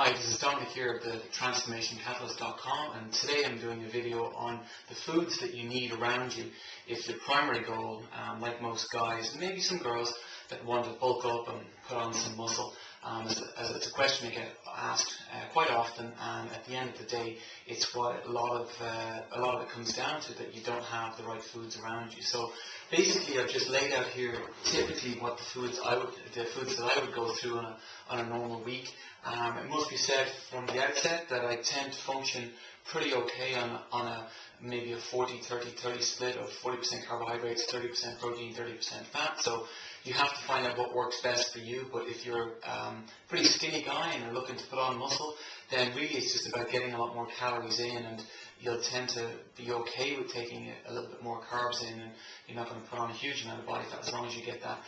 Hi, this is Dominic here at the transformationcatalyst.com, and today I'm doing a video on the foods that you need around you if your primary goal, like most guys and maybe some girls that want to bulk up and put on some muscle, as it's a question I get asked quite often, and at the end of the day it's what a lot of it comes down to, that you don't have the right foods around you. So basically I've just laid out here typically what the foods that I would go through on a normal week. It must be said from the outset that I tend to function pretty okay on maybe a 40-30-30 split of 40% carbohydrates, 30% protein, 30% fat. So you have to find out what works best for you. But if you're a pretty skinny guy and you're looking to put on muscle, then really it's just about getting a lot more calories in, and you'll tend to be okay with taking a little bit more carbs in, and you're not going to put on a huge amount of body fat as long as you get that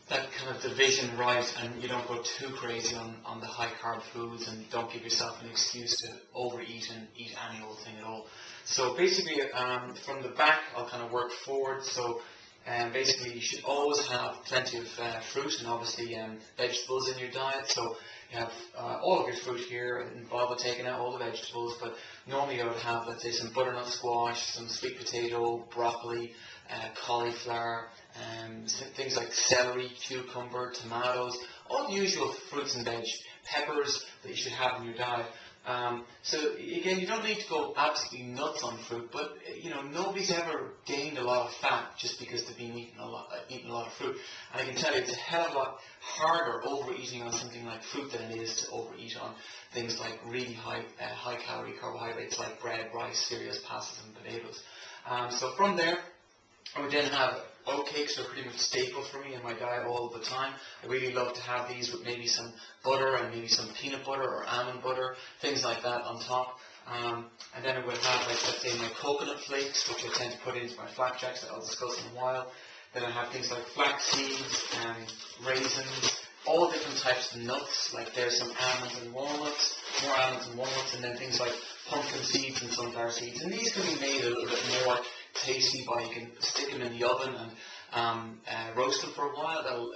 kind of division right, and you don't go too crazy on the high carb foods, and don't give yourself an excuse to overeat and eat any old thing at all. So basically from the back I'll kind of work forward. So basically you should always have plenty of fruit and obviously vegetables in your diet. So you have all of your fruit here, involved with taking out all the vegetables, but normally I would have, let's say, some butternut squash, some sweet potato, broccoli, cauliflower, things like celery, cucumber, tomatoes, all the usual fruits and veg, peppers that you should have in your diet. So again, you don't need to go absolutely nuts on fruit, but nobody's ever gained a lot of fat just because they've been eating a lot of fruit. And I can tell you, it's a hell of a lot harder overeating on something like fruit than it is to overeat on things like really high calorie carbohydrates like bread, rice, cereals, pastas, and potatoes. So from there, I would then have oatcakes. Are pretty much staple for me in my diet all the time. I really love to have these with maybe some butter and maybe some peanut butter or almond butter, things like that on top. And then I would have, like, let's say, my coconut flakes, which I tend to put into my flapjacks that I'll discuss in a while. Then I have things like flax seeds and raisins, all different types of nuts. Like there's some almonds and walnuts, more almonds and walnuts, and then things like pumpkin seeds and sunflower seeds. And these can be made a little bit more tasty by, you can stick them in the oven and roast them for a while. That'll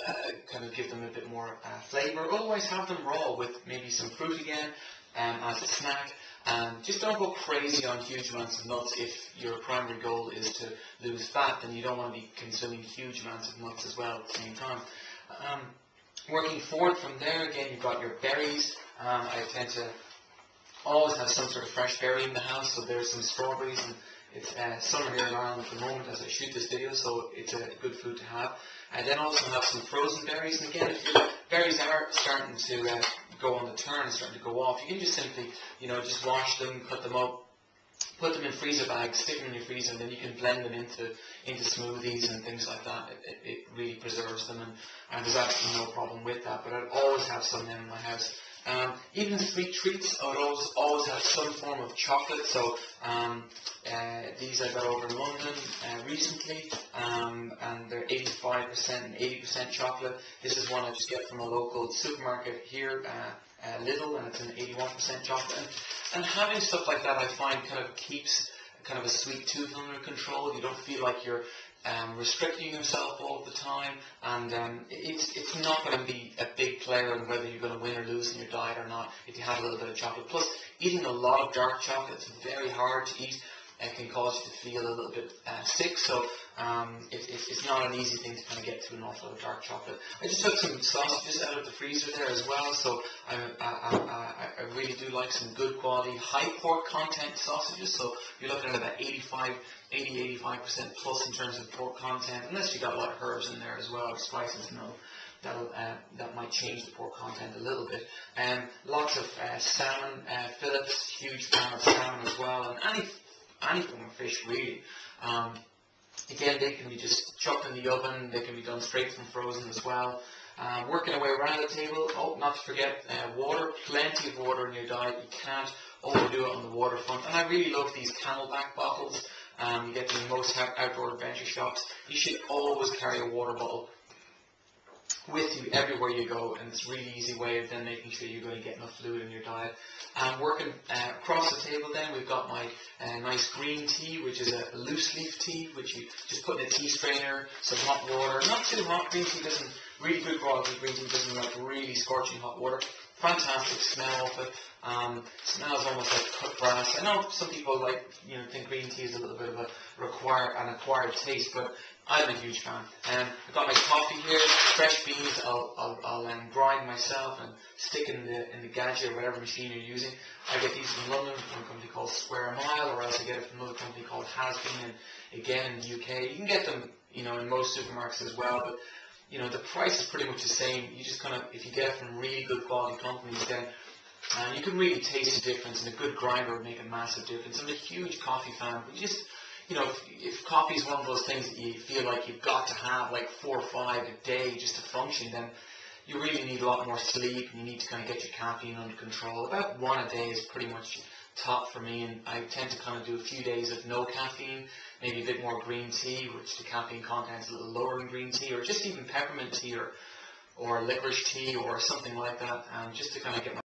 kind of give them a bit more flavor. Otherwise, have them raw with maybe some fruit again as a snack. Just don't go crazy on huge amounts of nuts. If your primary goal is to lose fat, then you don't want to be consuming huge amounts of nuts as well at the same time. Working forward from there, again, you've got your berries. I tend to always have some sort of fresh berry in the house, so there's some strawberries, and it's summer here in Ireland at the moment as I shoot this video, so it's a good food to have. And then also have some frozen berries, and again, if your berries are starting to go on the turn, starting to go off, you can just simply, just wash them, cut them up, put them in freezer bags, stick them in your freezer, and then you can blend them into smoothies and things like that. It really preserves them, and there's absolutely no problem with that. But I'd always have some in my house. Even sweet treats, I would always have some form of chocolate. So these I got over in London recently, and they're 85% and 80% chocolate. This is one I just get from a local supermarket here, Lidl, and it's an 81% chocolate. And having stuff like that, I find, kind of keeps kind of a sweet tooth under control. You don't feel like you're restricting yourself all the time, and it's not going to be a big player in whether you're going to win or lose in your diet or not if you have a little bit of chocolate. Plus, eating a lot of dark chocolate is very hard to eat. It can cause you to feel a little bit sick, so it's not an easy thing to kind of get through an awful lot of dark chocolate. I just took some sausages out of the freezer there as well, so I really do like some good quality, high pork content sausages. So you're looking at about 80-85% plus in terms of pork content, unless you got a lot of herbs in there as well, or spices. That might change the pork content a little bit. Lots of salmon fillets, huge fan of salmon as well, and any form of fish really. Again, they can be just chucked in the oven, they can be done straight from frozen as well. Working our way around the table, not to forget water, plenty of water in your diet. You can't overdo it on the waterfront. And I really love these Camelback bottles. You get them in most outdoor adventure shops. You should always carry a water bottle with you everywhere you go, and it's a really easy way of then making sure you're going to get enough fluid in your diet. Working across the table then, we've got my nice green tea, which is a loose leaf tea, which you just put in a tea strainer, some hot water, not too hot. Green tea doesn't, really good quality green tea doesn't like really scorching hot water. fantastic smell of it. Smells almost like cooked grass. I know some people think green tea is a little bit of an acquired taste, but I'm a huge fan. I've got my coffee here, fresh beans. I'll grind myself and stick in the gadget or whatever machine you're using. I get these from London from a company called Square Mile, or else I get it from another company called Has Been, and again in the UK. You can get them, in most supermarkets as well, but the price is pretty much the same. You just if you get it from really good quality companies, then you can really taste the difference, and a good grinder would make a massive difference. I'm a huge coffee fan, but if coffee is one of those things that you feel like you've got to have like 4 or 5 a day just to function, then you really need a lot more sleep, and you need to kind of get your caffeine under control. About 1 a day is pretty much top for me, and I tend to kind of do a few days of no caffeine, maybe a bit more green tea, which the caffeine content is a little lower in green tea, or just even peppermint tea or licorice tea or something like that, just to kind of get my